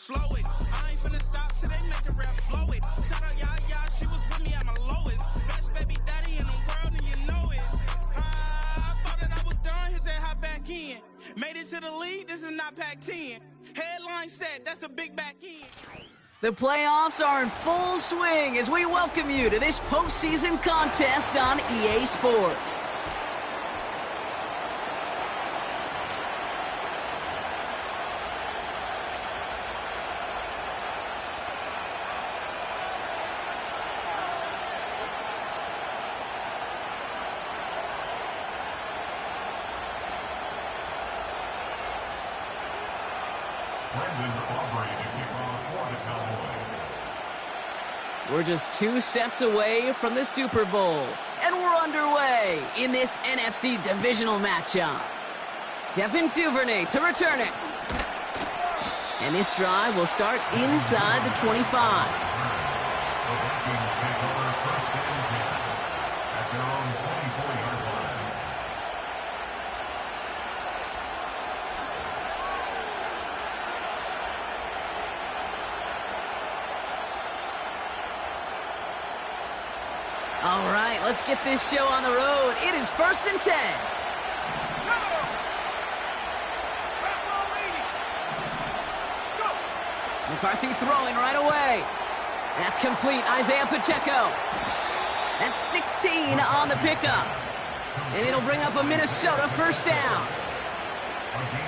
slow it. I ain't finna stop till they make the rap blow it. Shout out, yeah, she was with me at my lowest. Best baby daddy in the world, and you know it. I thought that I was done, he said hop back in. Made it to the league, this is not Pac-10. Headline set, that's a big back end. The playoffs are in full swing as we welcome you to this postseason contest on EA Sports. We're just 2 steps away from the Super Bowl, and we're underway in this NFC divisional matchup. Devin Duvernay to return it. And this drive will start inside the 25. All right, let's get this show on the road. It is 1st and 10. McCarthy throwing right away. That's complete. Isaiah Pacheco. That's 16 on the pickup. And it'll bring up a Minnesota first down.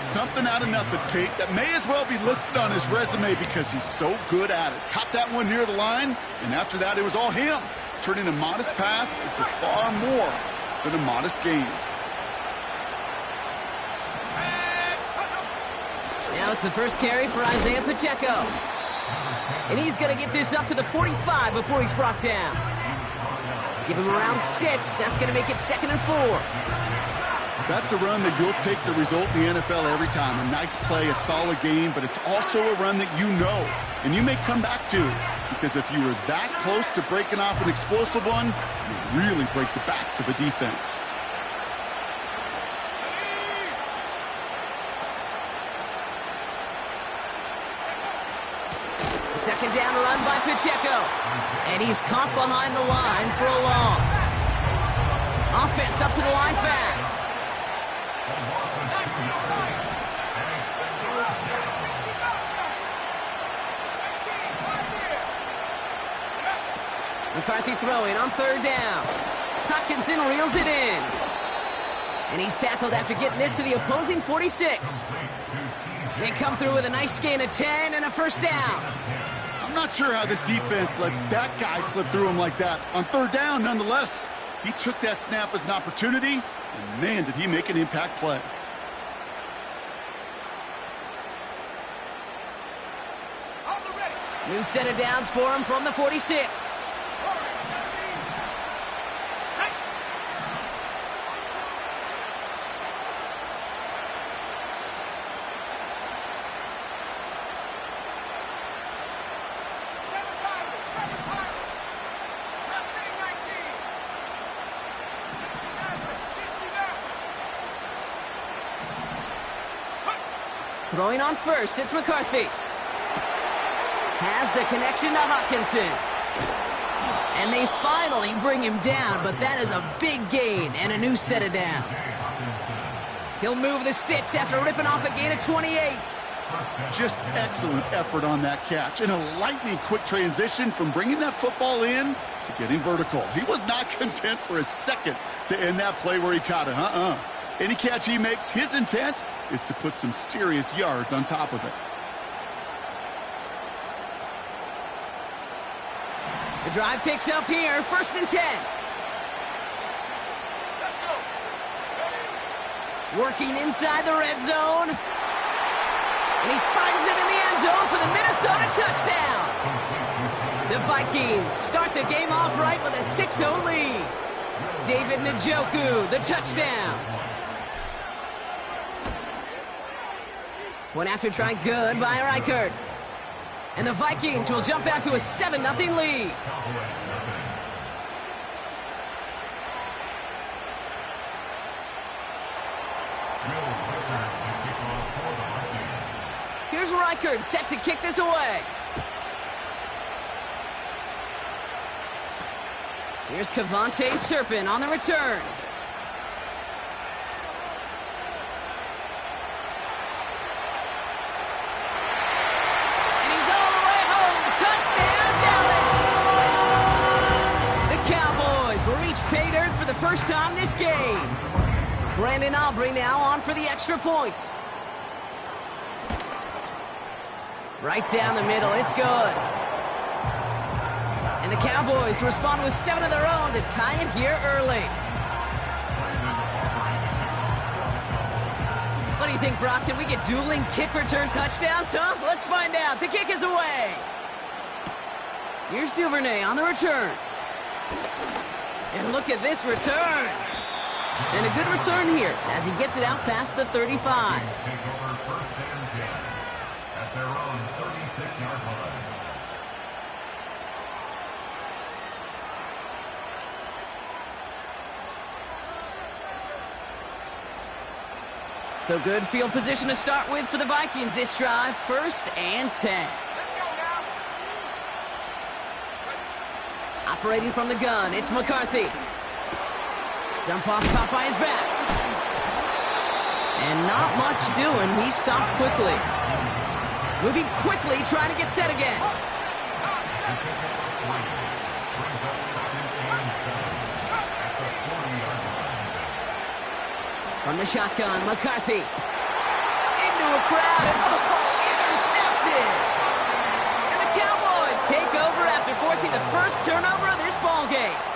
Something out of nothing, Kate, that may as well be listed on his resume because he's so good at it. Caught that one near the line, and after that, it was all him. Turning a modest pass into far more than a modest gain. Now it's the first carry for Isaiah Pacheco. And he's going to get this up to the 45 before he's brought down. Give him around 6. That's going to make it 2nd and 4. That's a run that you'll take the result in the NFL every time. A nice play, a solid game, but it's also a run that you know and you may come back to. Because if you were that close to breaking off an explosive one, you really break the backs of a defense. The second down run by Pacheco. And he's caught behind the line for a loss. Offense up to the line fast. McCarthy throwing on 3rd down. Hockenson reels it in. And he's tackled after getting this to the opposing 46. They come through with a nice gain of 10 and a first down. I'm not sure how this defense let that guy slip through him like that. On 3rd down, nonetheless, he took that snap as an opportunity, and man, did he make an impact play. New set of downs for him from the 46. Throwing on 1st, it's McCarthy. Has the connection to Hockenson. And they finally bring him down, but that is a big gain and a new set of downs. He'll move the sticks after ripping off a gain of 28. Just excellent effort on that catch. And a lightning quick transition from bringing that football in to getting vertical. He was not content for a second to end that play where he caught it. Any catch he makes, his intent is to put some serious yards on top of it. The drive picks up here, 1st and 10. Working inside the red zone. And he finds him in the end zone for the Minnesota touchdown. The Vikings start the game off right with a 6-0 lead. David Njoku, the touchdown. One after try good by Reichert. And the Vikings will jump out to a 7-0 lead. Here's striker, set to kick this away. Here's Cavante Turpin on the return. And he's all the way home. Touchdown, Dallas! The Cowboys reach pay dirt for the first time this game. Brandon Aubrey now on for the extra point. Right down the middle, it's good. And the Cowboys respond with 7 of their own to tie it here early. What do you think, Brock? Can we get dueling kick return touchdowns, huh? Let's find out. The kick is away. Here's Duvernay on the return. And look at this return. And a good return here as he gets it out past the 35. At their own 36-yard line. So good field position to start with for the Vikings this drive. 1st and 10. Operating from the gun, it's McCarthy. Dump off caught by his back. And not much doing. He stopped quickly. Moving quickly, trying to get set again. From the shotgun, McCarthy. Into a crowd, and intercepted! And the Cowboys take over after forcing the first turnover of this ballgame.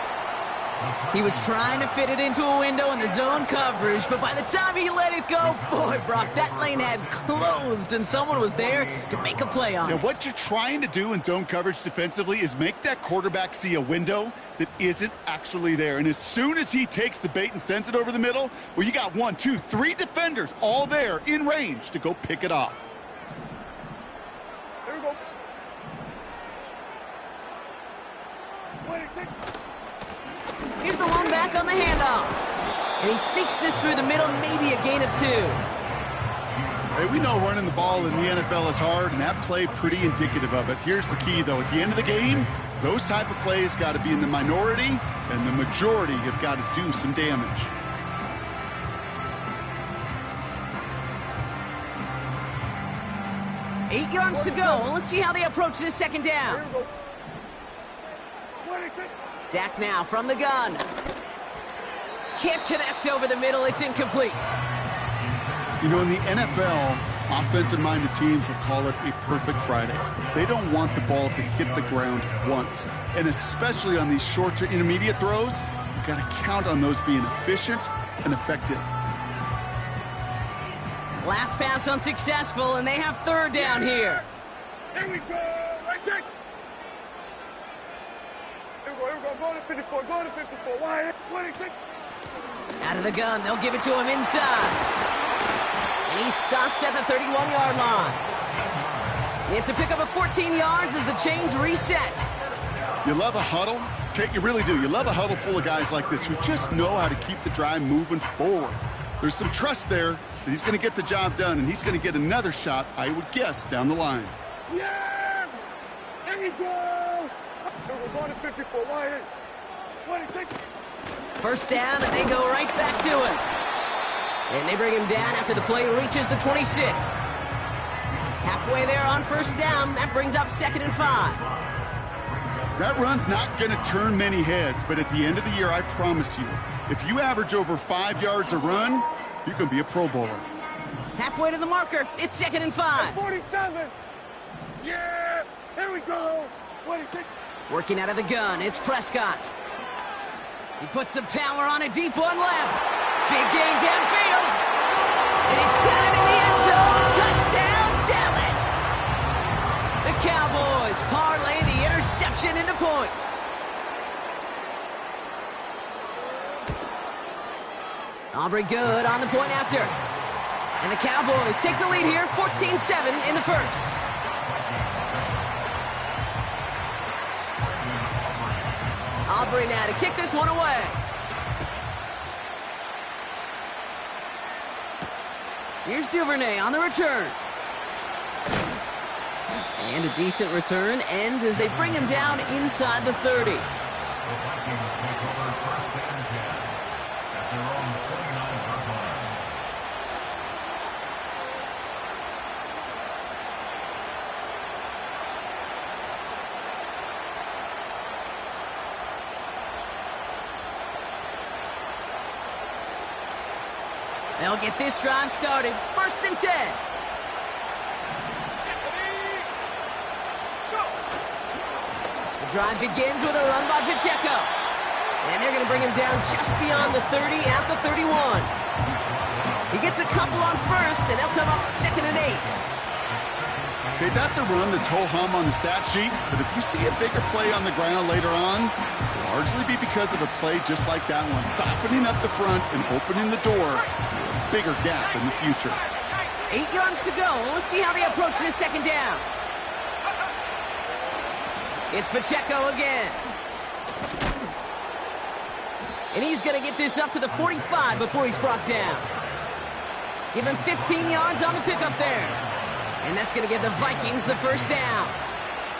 He was trying to fit it into a window in the zone coverage, but by the time he let it go, boy, Brock, that lane had closed, and someone was there to make a play on it. What you're trying to do in zone coverage defensively is make that quarterback see a window that isn't actually there. And as soon as he takes the bait and sends it over the middle, well, you got 1, 2, 3 defenders all there in range to go pick it off. There we go. Here's the one back on the handoff. And he sneaks this through the middle, maybe a gain of 2. Hey, we know running the ball in the NFL is hard, and that play pretty indicative of it. Here's the key, though. At the end of the game, those type of plays got to be in the minority, and the majority have got to do some damage. Eight yards to go. Let's see how they approach this second down. Dak now from the gun. Can't connect over the middle. It's incomplete. You know, in the NFL, offensive-minded teams will call it a perfect Friday. They don't want the ball to hit the ground once. And especially on these short to intermediate throws, you've got to count on those being efficient and effective. Last pass unsuccessful, and they have 3rd down here. Here we go. Right there. Here we go. Go to 54. Go to 54. Why? 26. Out of the gun. They'll give it to him inside. And he's stopped at the 31-yard line. It's a pickup of 14 yards as the chains reset. You love a huddle? Okay, you really do. You love a huddle full of guys like this who just know how to keep the drive moving forward. There's some trust there that he's going to get the job done, and he's going to get another shot, I would guess, down the line. Yeah! There you go! We're going to 54. Why? 26. 1st down, and they go right back to him. And they bring him down after the play reaches the 26. Halfway there on 1st down. That brings up 2nd and 5. That run's not going to turn many heads, but at the end of the year, I promise you, if you average over 5 yards a run, you can be a Pro Bowler. Halfway to the marker. It's 2nd and 5. 47. Yeah! Here we go. 26. Working out of the gun. It's Prescott. He puts some power on a deep one left. Big gain downfield. And he's got it in the end zone. Touchdown, Dallas. The Cowboys parlay the interception into points. Aubrey good on the point after. And the Cowboys take the lead here, 14-7 in the 1st. Aubrey now to kick this one away. Here's Duvernay on the return. And a decent return ends as they bring him down inside the 30. The Vikings take over first and 10 at their own 49-yard line. They'll get this drive started. First and 10. The drive begins with a run by Pacheco. And they're going to bring him down just beyond the 30 at the 31. He gets a couple on first, and they'll come up 2nd and 8. Okay, that's a run that's ho-hum on the stat sheet, but if you see a bigger play on the ground later on, it'll largely be because of a play just like that one, softening up the front and opening the door to a bigger gap in the future. 8 yards to go. Let's see how they approach this second down. It's Pacheco again. And he's going to get this up to the 45 before he's brought down. Give him 15 yards on the pickup there. And that's going to give the Vikings the first down.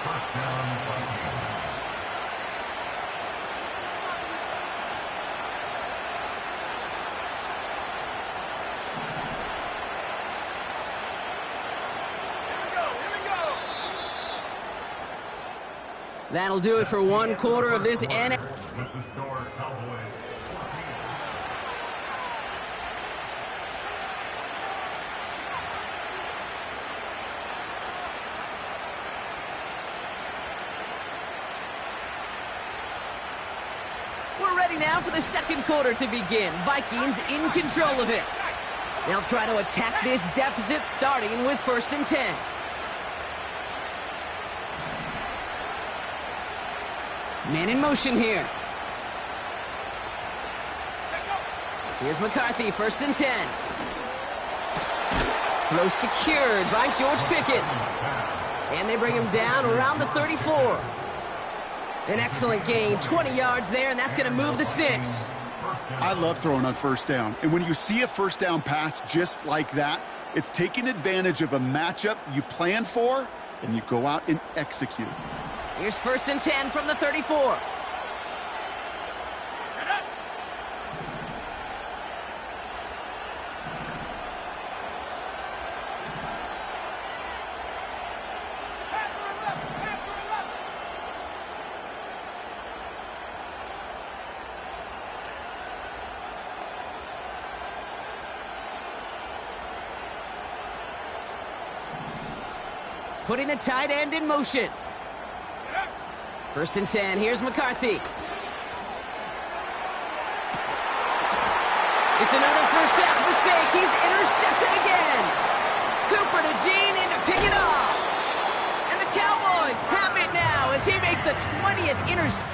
First down, Vikings. That'll do it for one quarter of this NFC. With the score, Cowboys 14. We're ready now for the second quarter to begin. Vikings in control of it. They'll try to attack this deficit starting with 1st and 10. Man in motion here. Here's McCarthy, 1st and 10. Throw secured by George Pickett. And they bring him down around the 34. An excellent gain, 20 yards there, and that's going to move the sticks. I love throwing on first down, and when you see a first down pass just like that, it's taking advantage of a matchup you planned for, and you go out and execute. Here's 1st and 10 from the 34. Putting the tight end in motion. 1st and 10. Here's McCarthy. It's another first half mistake. He's intercepted again. Cooper to Gene in to pick it off. And the Cowboys have it now as he makes the 20th interception.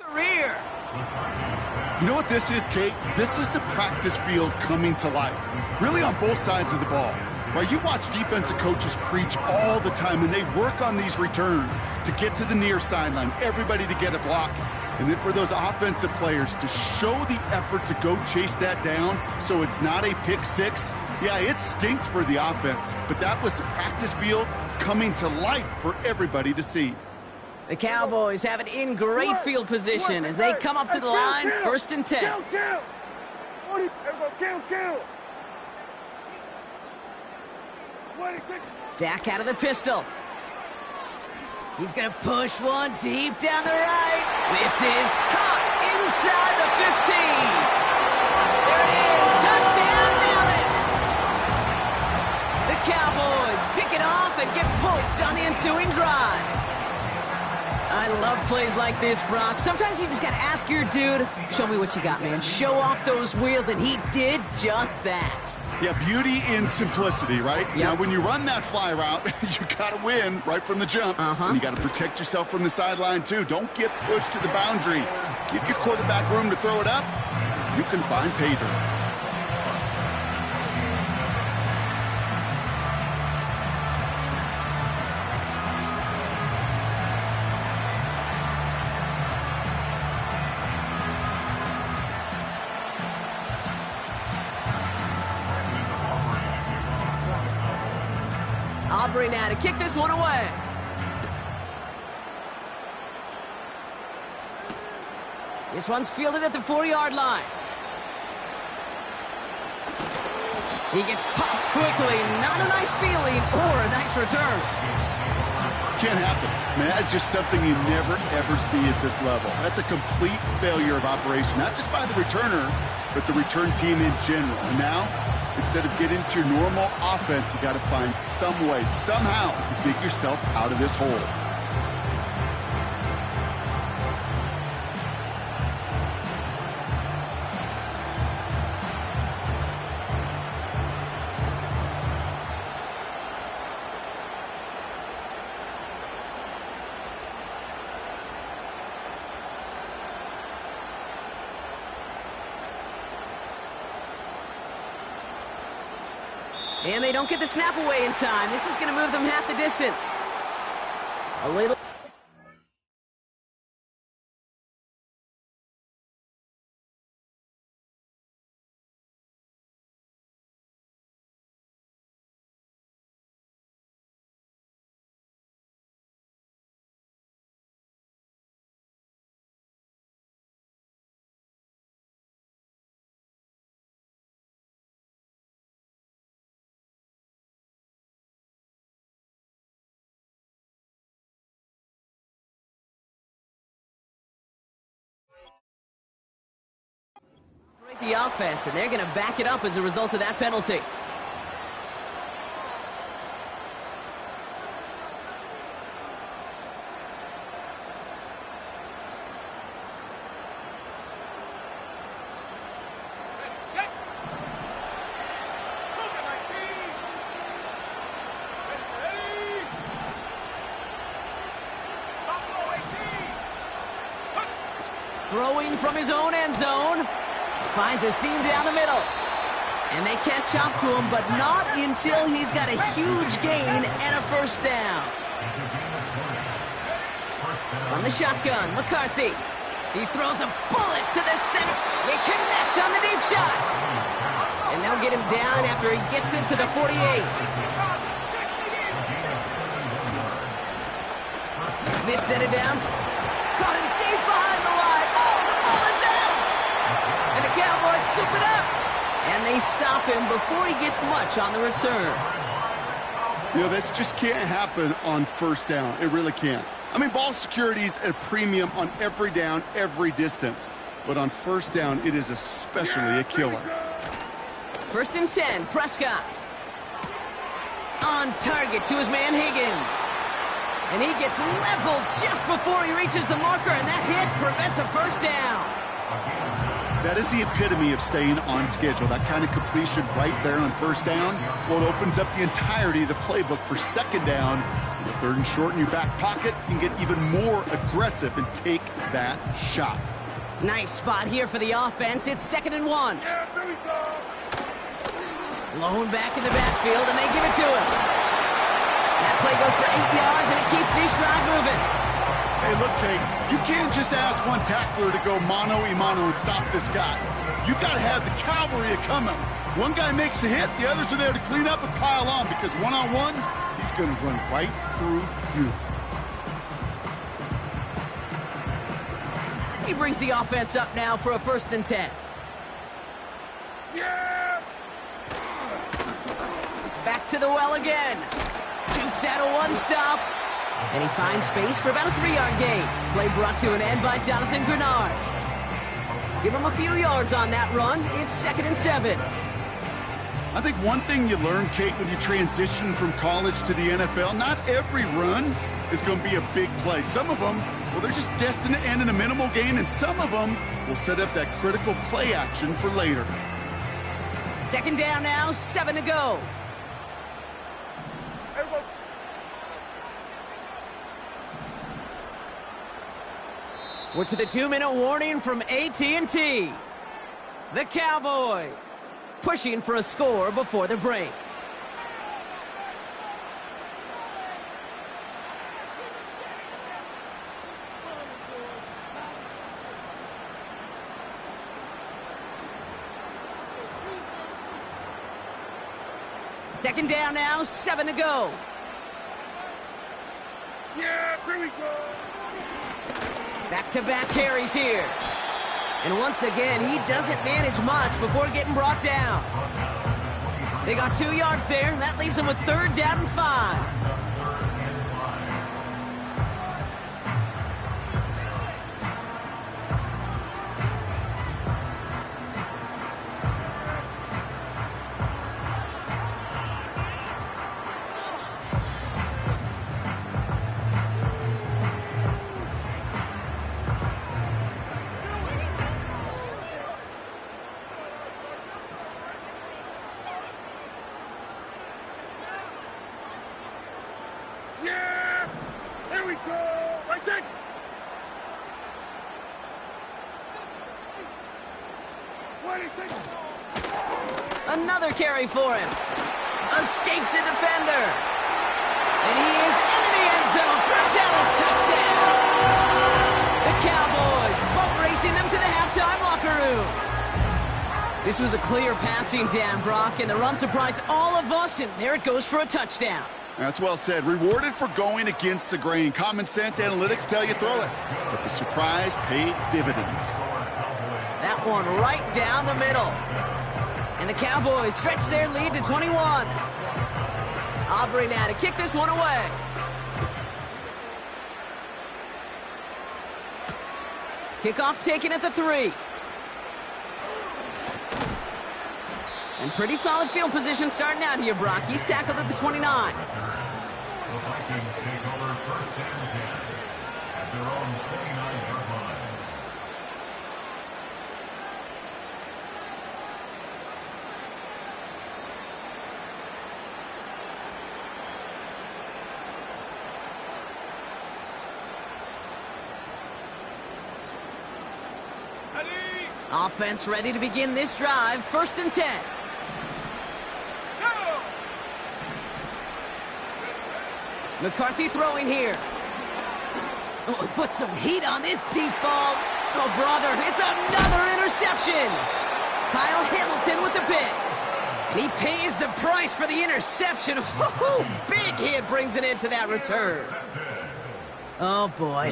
Career. You know what this is, Kate? This is the practice field coming to life, really on both sides of the ball. While you watch defensive coaches preach all the time, and they work on these returns to get to the near sideline, everybody to get a block, and then for those offensive players to show the effort to go chase that down so it's not a pick six. Yeah, it stinks for the offense, but that was the practice field coming to life for everybody to see. The Cowboys have it in great field position as they come up to the line, 1st and 10. Dak out of the pistol. He's going to push one deep down the right. This is caught inside the 15. There it is. Touchdown, Dallas. The Cowboys pick it off and get points on the ensuing drive. I love plays like this, Brock. Sometimes you just got to ask your dude, show me what you got, man. Show off those wheels, and he did just that. Yeah, beauty in simplicity, right? Yep. Now, when you run that fly route, you got to win right from the jump. And you got to protect yourself from the sideline, too. Don't get pushed to the boundary. Give your quarterback room to throw it up. You can find pay dirt. Aubrey now to kick this one away. This one's fielded at the 4-yard line. He gets popped quickly. Not a nice feeling or a nice return. Can't happen. Man, that's just something you never, ever see at this level. That's a complete failure of operation, not just by the returner, but the return team in general. And now, instead of getting to your normal offense, you got to find some way, somehow, to dig yourself out of this hole. And they don't get the snap away in time. This is going to move them half the distance. A little. The offense, and they're going to back it up as a result of that penalty. Throwing from his own end zone. Finds a seam down the middle. And they can't chop to him, but not until he's got a huge gain and a first down. From the shotgun, McCarthy. He throws a bullet to the center. They connect on the deep shot. And they'll get him down after he gets into the 48. This set of downs. Caught him deep behind the line. Oh, the ball is out. And the Cowboys scoop it up. And they stop him before he gets much on the return. You know, this just can't happen on first down. It really can't. I mean, ball security's at a premium on every down, every distance. But on first down, it is especially a killer. 1st and 10, Prescott. On target to his man Higgins. And he gets leveled just before he reaches the marker, and that hit prevents a first down. That is the epitome of staying on schedule. That kind of completion right there on first down. Well, it opens up the entirety of the playbook for second down. With 3rd and short in your back pocket, you can get even more aggressive and take that shot. Nice spot here for the offense. It's 2nd and 1. Yeah, there we go. Blown back in the backfield, and they give it to him. That play goes for 8 yards, and it keeps this drive moving. Hey, look, Kate, you can't just ask one tackler to go mano-a-mano and stop this guy. You got to have the cavalry coming. One guy makes a hit, the others are there to clean up and pile on, because one-on-one, he's going to run right through you. He brings the offense up now for a 1st and 10. Yeah! Back to the well again. Jukes out a one-stop. And he finds space for about a 3-yard gain. Play brought to an end by Jonathan Grenard. Give him a few yards on that run. It's 2nd and 7. I think one thing you learn, Kate, when you transition from college to the NFL, not every run is going to be a big play. Some of them, well, they're just destined to end in a minimal gain, and some of them will set up that critical play action for later. Second down now, 7 to go. We're to the 2-minute warning from AT&T. The Cowboys pushing for a score before the break. Second down now, 7 to go. Yeah, here we go. Back-to-back carries here. And once again, he doesn't manage much before getting brought down. They got 2 yards there. That leaves them with 3rd down and 5. Yeah, here we go. Right there. What do you think? Another carry for him. Escapes a defender. And he is into the end zone for a Dallas touchdown. The Cowboys boat racing them to the halftime locker room. This was a clear passing down, Brock, and the run surprised all of us, and there it goes for a touchdown. That's well said. Rewarded for going against the grain. Common sense analytics tell you throw it. But the surprise paid dividends. That one right down the middle. And the Cowboys stretch their lead to 21. Aubrey now to kick this one away. Kickoff taken at the 3. And pretty solid field position starting out here, Brock. He's tackled at the 29. The Vikings take over 1st and 10 at their own 29-yard line. Offense ready to begin this drive. 1st and 10. McCarthy throwing here. Oh, put some heat on this deep ball. Oh, brother, it's another interception. Kyle Hamilton with the pick. And he pays the price for the interception. Woo-hoo, big hit brings it into that return. Oh, boy.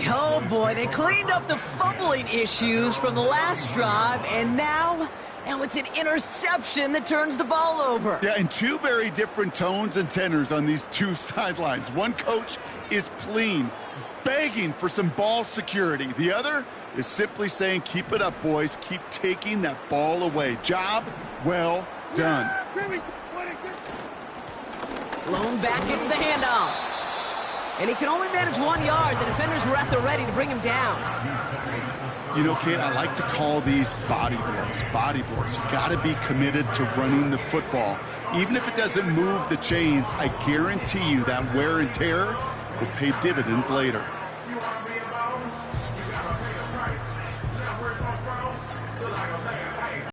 They cleaned up the fumbling issues from the last drive, and now it's an interception that turns the ball over. Yeah, and 2 very different tones and tenors on these 2 sidelines. One coach is pleading, begging for some ball security. The other is simply saying, keep it up, boys. Keep taking that ball away. Job well done. Lone back gets the handoff. And he can only manage 1 yard. The defenders were at the ready to bring him down. You know, Kate, I like to call these body blows. Body blows. You got to be committed to running the football. Even if it doesn't move the chains, I guarantee you that wear and tear will pay dividends later. You are being